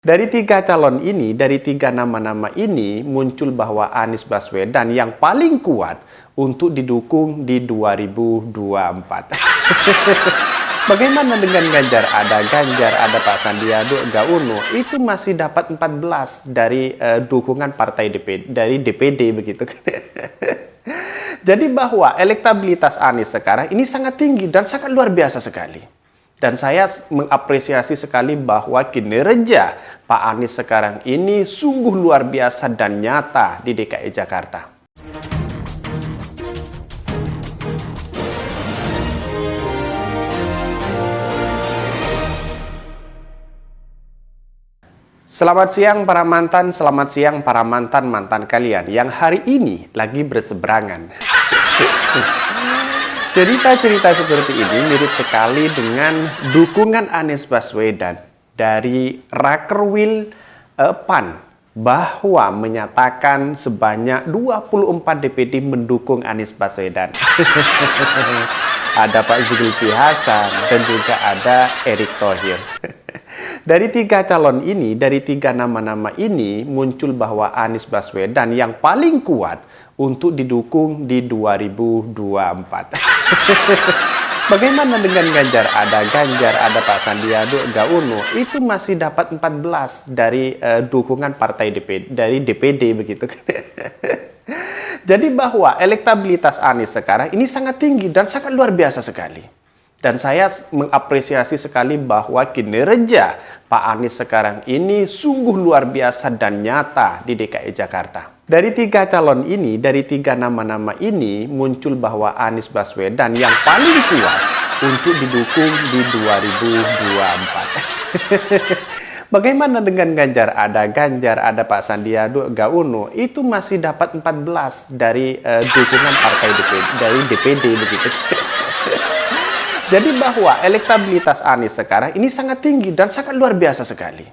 Dari tiga calon ini, dari tiga nama-nama ini, muncul bahwa Anies Baswedan yang paling kuat untuk didukung di 2024. Bagaimana dengan Ganjar? Ada Ganjar, ada Pak Sandiaga Uno, itu masih dapat 14 dari dukungan partai dari DPD begitu. Jadi bahwa elektabilitas Anies sekarang ini sangat tinggi dan sangat luar biasa sekali. Dan saya mengapresiasi sekali bahwa kinerja Pak Anies sekarang ini sungguh luar biasa dan nyata di DKI Jakarta. Selamat siang para mantan, selamat siang para mantan-mantan kalian yang hari ini lagi berseberangan. Cerita-cerita seperti ini mirip sekali dengan dukungan Anies Baswedan dari Rakerwil PAN bahwa menyatakan sebanyak 24 DPD mendukung Anies Baswedan. Ada Pak Zulkifli Hasan dan juga ada Erick Thohir. Dari tiga calon ini, dari tiga nama-nama ini muncul bahwa Anies Baswedan yang paling kuat untuk didukung di 2024. Bagaimana dengan Ganjar? Ada Ganjar, ada Pak Sandiaga Uno, itu masih dapat 14 dari dukungan partai dari DPD begitu. Jadi bahwa elektabilitas Anies sekarang ini sangat tinggi dan sangat luar biasa sekali. Dan saya mengapresiasi sekali bahwa kinerja Pak Anies sekarang ini sungguh luar biasa dan nyata di DKI Jakarta. Dari tiga calon ini, dari tiga nama-nama ini, muncul bahwa Anies Baswedan yang paling kuat untuk didukung di 2024. Bagaimana dengan Ganjar? Ada Ganjar, ada Pak Sandiaga Uno, itu masih dapat 14 dari dukungan partai dari DPD begitu. Jadi bahwa elektabilitas Anies sekarang ini sangat tinggi dan sangat luar biasa sekali.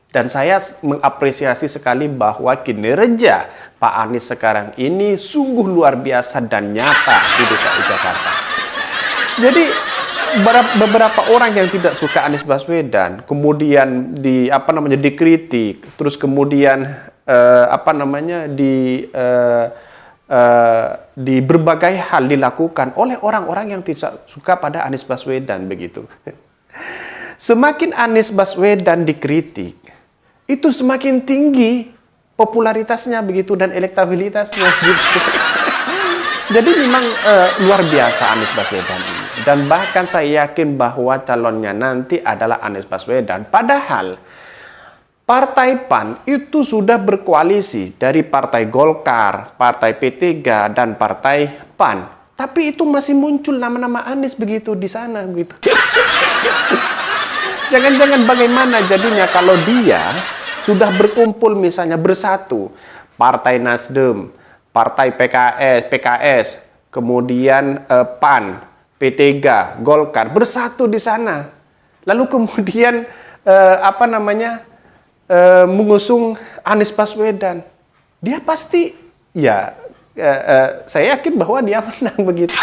Dan saya mengapresiasi sekali bahwa kinerja Pak Anies sekarang ini sungguh luar biasa dan nyata di DKI Jakarta. Jadi beberapa orang yang tidak suka Anies Baswedan kemudian dikritik, terus kemudian di berbagai hal dilakukan oleh orang-orang yang tidak suka pada Anies Baswedan begitu. Semakin Anies Baswedan dikritik, itu semakin tinggi popularitasnya begitu dan elektabilitasnya gitu. Jadi memang luar biasa Anies Baswedan ini. Dan bahkan saya yakin bahwa calonnya nanti adalah Anies Baswedan. Padahal Partai PAN itu sudah berkoalisi dari Partai Golkar, Partai P3, dan Partai PAN. Tapi itu masih muncul nama-nama Anies begitu di sana begitu. Jangan-jangan bagaimana jadinya kalau dia sudah berkumpul misalnya bersatu, Partai Nasdem, Partai PKS, kemudian PAN, P3, Golkar bersatu di sana. Lalu kemudian mengusung Anies Baswedan, dia pasti saya yakin bahwa dia menang begitu.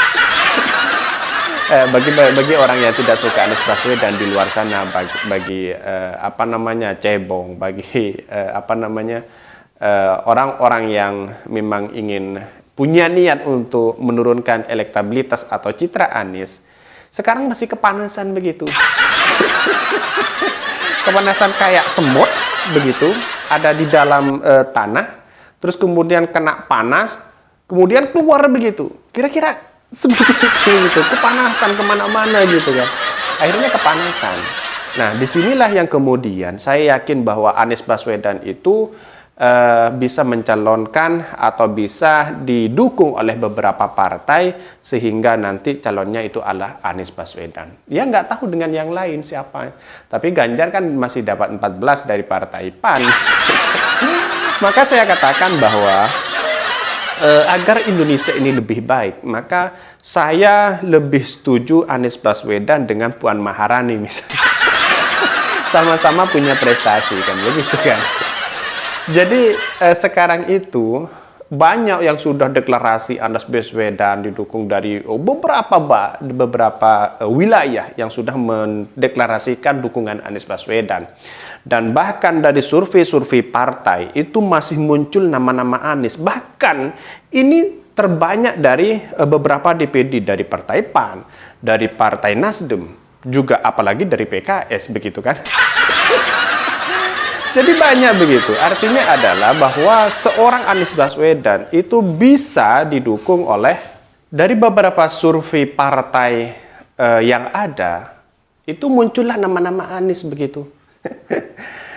Bagi orang yang tidak suka Anies Baswedan di luar sana, bagi cebong, bagi orang-orang yang memang ingin punya niat untuk menurunkan elektabilitas atau citra Anies, sekarang masih kepanasan begitu. Kepanasan kayak semut begitu, ada di dalam tanah, terus kemudian kena panas, kemudian keluar begitu. Kira-kira seperti itu gitu, kepanasan kemana-mana gitu kan. Akhirnya kepanasan. Nah, disinilah yang kemudian saya yakin bahwa Anies Baswedan itu bisa mencalonkan atau bisa didukung oleh beberapa partai sehingga nanti calonnya itu adalah Anies Baswedan. Ya nggak tahu dengan yang lain siapa. Tapi Ganjar kan masih dapat 14 dari Partai PAN. Maka saya katakan bahwa agar Indonesia ini lebih baik, maka saya lebih setuju Anies Baswedan dengan Puan Maharani misalnya. Sama-sama punya prestasi kan begitu kan. Jadi sekarang itu banyak yang sudah deklarasi Anies Baswedan didukung dari beberapa wilayah yang sudah mendeklarasikan dukungan Anies Baswedan. Dan bahkan dari survei-survei partai itu masih muncul nama-nama Anies. Bahkan ini terbanyak dari beberapa DPD dari Partai PAN, dari Partai Nasdem, juga apalagi dari PKS begitu kan. Jadi banyak begitu. Artinya adalah bahwa seorang Anies Baswedan itu bisa didukung oleh dari beberapa survei partai yang ada, itu muncullah nama-nama Anies begitu.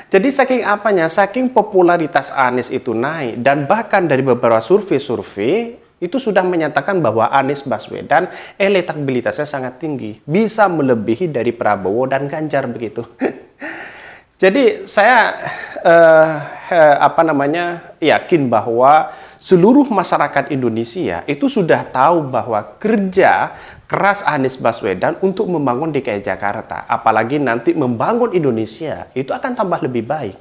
Jadi saking apanya, saking popularitas Anies itu naik, dan bahkan dari beberapa survei-survei itu sudah menyatakan bahwa Anies Baswedan elektabilitasnya sangat tinggi, bisa melebihi dari Prabowo dan Ganjar begitu. Jadi saya yakin bahwa seluruh masyarakat Indonesia itu sudah tahu bahwa kerja keras Anies Baswedan untuk membangun DKI Jakarta, apalagi nanti membangun Indonesia, itu akan tambah lebih baik.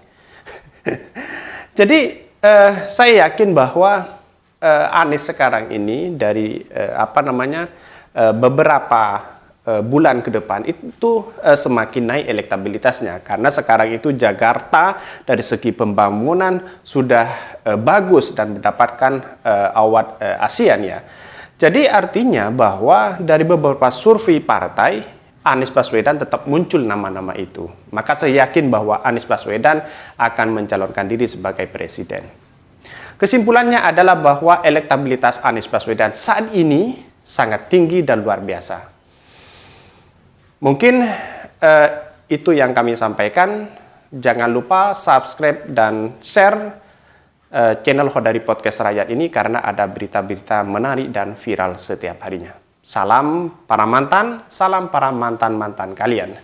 Jadi saya yakin bahwa Anies sekarang ini dari beberapa bulan ke depan itu semakin naik elektabilitasnya, karena sekarang itu Jakarta dari segi pembangunan sudah bagus dan mendapatkan award ASEAN ya. Jadi artinya bahwa dari beberapa survei partai, Anies Baswedan tetap muncul nama-nama itu. Maka saya yakin bahwa Anies Baswedan akan mencalonkan diri sebagai presiden. Kesimpulannya adalah bahwa elektabilitas Anies Baswedan saat ini sangat tinggi dan luar biasa. Mungkin itu yang kami sampaikan. Jangan lupa subscribe dan share channel Khodari Podcast Rakyat ini, karena ada berita-berita menarik dan viral setiap harinya. Salam para mantan, salam para mantan-mantan kalian.